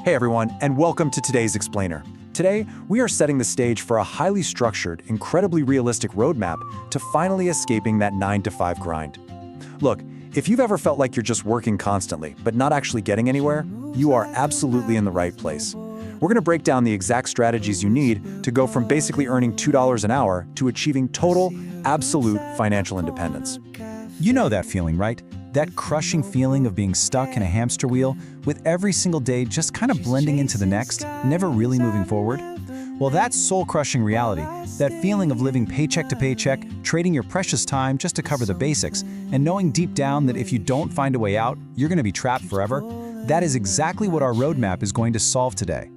Hey everyone, and welcome to today's Explainer. Today, we are setting the stage for a highly structured, incredibly realistic roadmap to finally escaping that 9-to-5 grind. Look, if you've ever felt like you're just working constantly, but not actually getting anywhere, you are absolutely in the right place. We're going to break down the exact strategies you need to go from basically earning $2 an hour to achieving total, absolute financial independence. You know that feeling, right? That crushing feeling of being stuck in a hamster wheel, with every single day just kind of blending into the next, never really moving forward? Well, that soul-crushing reality, that feeling of living paycheck to paycheck, trading your precious time just to cover the basics, and knowing deep down that if you don't find a way out, you're going to be trapped forever, that is exactly what our roadmap is going to solve today.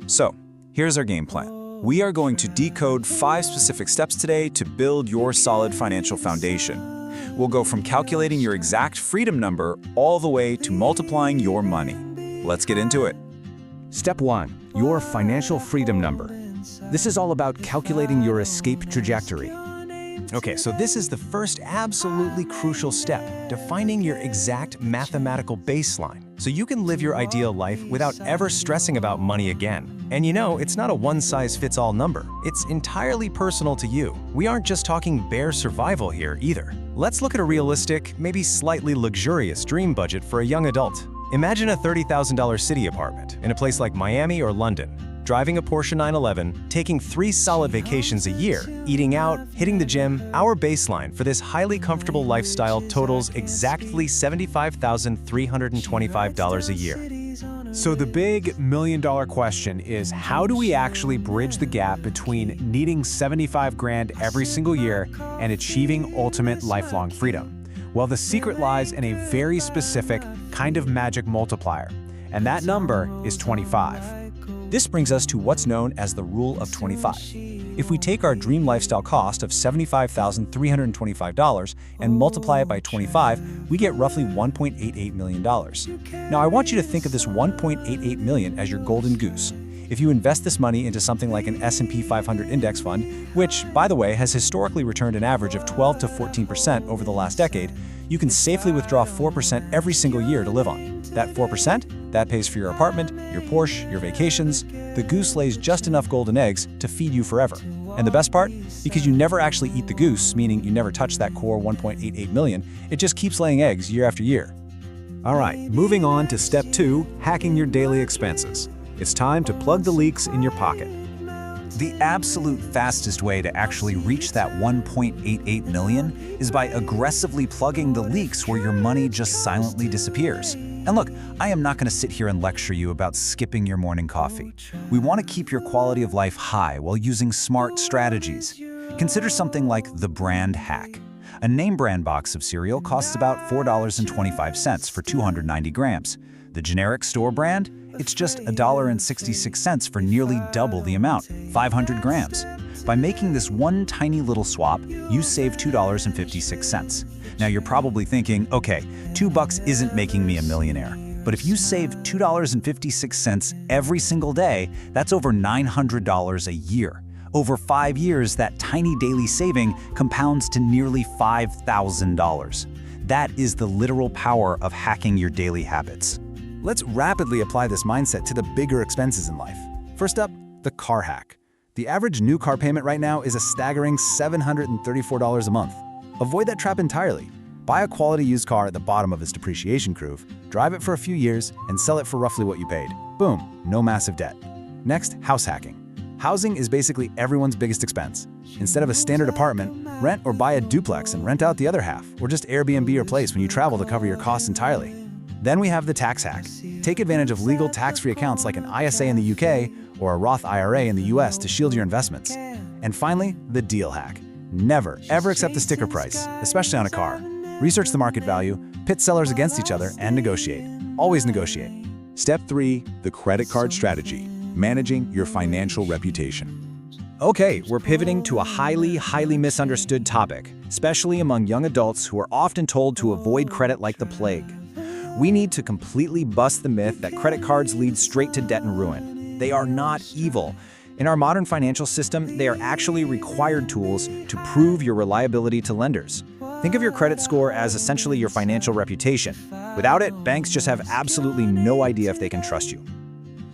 So, here's our game plan. We are going to decode 5 specific steps today to build your solid financial foundation. We'll go from calculating your exact freedom number all the way to multiplying your money. Let's get into it. Step 1. Your financial freedom number. This is all about calculating your escape trajectory. Okay, so this is the first absolutely crucial step, defining your exact mathematical baseline, so you can live your ideal life without ever stressing about money again. And you know, it's not a one-size-fits-all number. It's entirely personal to you. We aren't just talking bare survival here either. Let's look at a realistic, maybe slightly luxurious dream budget for a young adult. Imagine a $30,000 city apartment in a place like Miami or London. Driving a Porsche 911, taking 3 solid vacations a year, eating out, hitting the gym. Our baseline for this highly comfortable lifestyle totals exactly $75,325 a year. So the big million-dollar question is, how do we actually bridge the gap between needing 75 grand every single year and achieving ultimate lifelong freedom? Well, the secret lies in a very specific kind of magic multiplier, and that number is 25. This brings us to what's known as the Rule of 25. If we take our dream lifestyle cost of $75,325 and multiply it by 25, we get roughly $1.88 million. Now, I want you to think of this $1.88 million as your golden goose. If you invest this money into something like an S&P 500 index fund, which, by the way, has historically returned an average of 12 to 14% over the last decade, you can safely withdraw 4% every single year to live on. That 4%, that pays for your apartment, your Porsche, your vacations. The goose lays just enough golden eggs to feed you forever. And the best part? Because you never actually eat the goose, meaning you never touch that core 1.88 million, it just keeps laying eggs year after year. All right, moving on to step 2, hacking your daily expenses. It's time to plug the leaks in your pocket. The absolute fastest way to actually reach that 1.88 million is by aggressively plugging the leaks where your money just silently disappears. And look, I am not going to sit here and lecture you about skipping your morning coffee. We want to keep your quality of life high while using smart strategies. Consider something like the brand hack. A name brand box of cereal costs about $4.25 for 290 grams. The generic store brand? It's just $1.66 for nearly double the amount, 500 grams. By making this one tiny little swap, you save $2.56. Now you're probably thinking, okay, $2 isn't making me a millionaire. But if you save $2.56 every single day, that's over $900 a year. Over 5 years, that tiny daily saving compounds to nearly $5,000. That is the literal power of hacking your daily habits. Let's rapidly apply this mindset to the bigger expenses in life. First up, the car hack. The average new car payment right now is a staggering $734 a month. Avoid that trap entirely. Buy a quality used car at the bottom of its depreciation curve, drive it for a few years, and sell it for roughly what you paid. Boom, no massive debt. Next, house hacking. Housing is basically everyone's biggest expense. Instead of a standard apartment, rent or buy a duplex and rent out the other half, or just Airbnb your place when you travel to cover your costs entirely. Then we have the tax hack. Take advantage of legal tax-free accounts like an ISA in the UK or a Roth IRA in the US to shield your investments. And finally, the deal hack. Never, ever accept the sticker price, especially on a car. Research the market value, pit sellers against each other, and negotiate. Always negotiate. Step 3, the credit card strategy, managing your financial reputation. Okay, we're pivoting to a highly misunderstood topic, especially among young adults who are often told to avoid credit like the plague. We need to completely bust the myth that credit cards lead straight to debt and ruin. They are not evil. In our modern financial system, they are actually required tools to prove your reliability to lenders. Think of your credit score as essentially your financial reputation. Without it, banks just have absolutely no idea if they can trust you.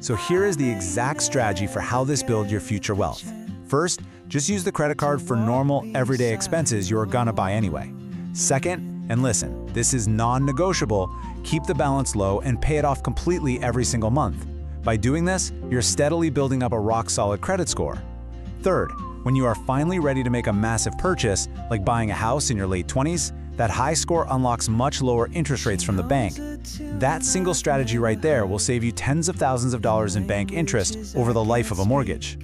So here is the exact strategy for how this builds your future wealth. First, just use the credit card for normal, everyday expenses you're gonna buy anyway. Second, and listen, this is non-negotiable, keep the balance low and pay it off completely every single month. By doing this, you're steadily building up a rock-solid credit score. Third, when you are finally ready to make a massive purchase, like buying a house in your late 20s, that high score unlocks much lower interest rates from the bank. That single strategy right there will save you tens of thousands of dollars in bank interest over the life of a mortgage.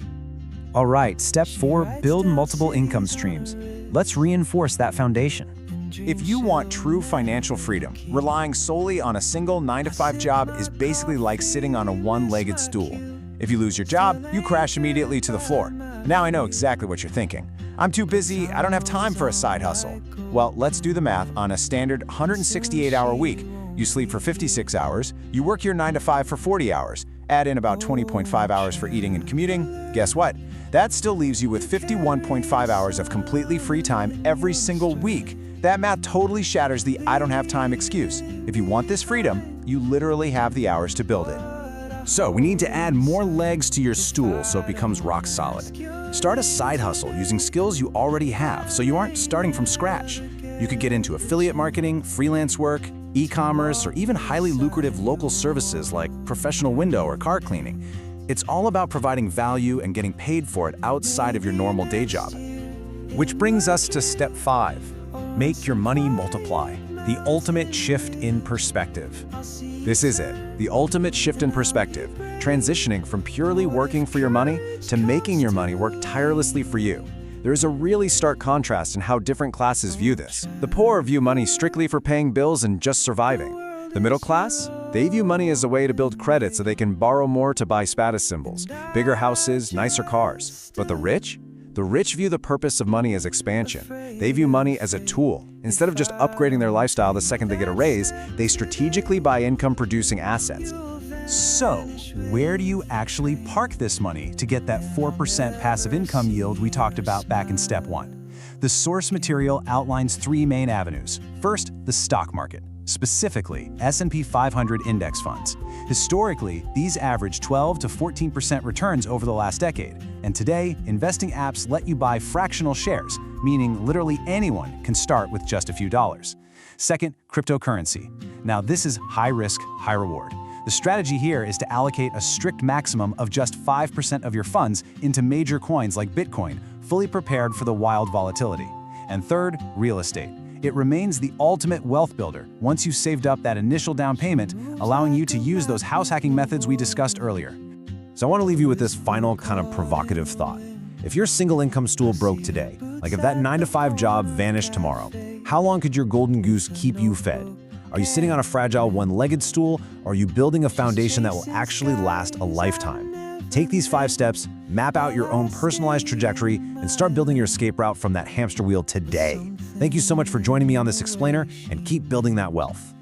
All right, step 4, build multiple income streams. Let's reinforce that foundation. If you want true financial freedom, relying solely on a single 9-to-5 job is basically like sitting on a one-legged stool. If you lose your job, you crash immediately to the floor. Now I know exactly what you're thinking. I'm too busy, I don't have time for a side hustle. Well, let's do the math on a standard 168-hour week. You sleep for 56 hours, you work your 9-to-5 for 40 hours, add in about 20.5 hours for eating and commuting. Guess what? That still leaves you with 51.5 hours of completely free time every single week. That math totally shatters the "I don't have time" excuse. If you want this freedom, you literally have the hours to build it. So we need to add more legs to your stool so it becomes rock solid. Start a side hustle using skills you already have so you aren't starting from scratch. You could get into affiliate marketing, freelance work, e-commerce, or even highly lucrative local services like professional window or car cleaning. It's all about providing value and getting paid for it outside of your normal day job. Which brings us to step 5. Make your money multiply. The ultimate shift in perspective. This is it, the ultimate shift in perspective, transitioning from purely working for your money to making your money work tirelessly for you. There is a really stark contrast in how different classes view this. The poor view money strictly for paying bills and just surviving. The middle class? They view money as a way to build credit so they can borrow more to buy status symbols, bigger houses, nicer cars. But the rich? The rich view the purpose of money as expansion. They view money as a tool. Instead of just upgrading their lifestyle the second they get a raise, they strategically buy income-producing assets. So, where do you actually park this money to get that 4% passive income yield we talked about back in step 1? The source material outlines 3 main avenues. First, the stock market, specifically S&P 500 index funds. Historically, these average 12 to 14% returns over the last decade. And today, investing apps let you buy fractional shares, meaning literally anyone can start with just a few dollars. Second, cryptocurrency. Now this is high risk, high reward. The strategy here is to allocate a strict maximum of just 5% of your funds into major coins like Bitcoin, fully prepared for the wild volatility. And third, real estate. It remains the ultimate wealth builder once you've saved up that initial down payment, allowing you to use those house hacking methods we discussed earlier. So I want to leave you with this final kind of provocative thought. If your single income stool broke today, like if that 9-to-5 job vanished tomorrow, how long could your golden goose keep you fed? Are you sitting on a fragile one-legged stool, or are you building a foundation that will actually last a lifetime? Take these 5 steps, map out your own personalized trajectory, and start building your escape route from that hamster wheel today. Thank you so much for joining me on this explainer, and keep building that wealth.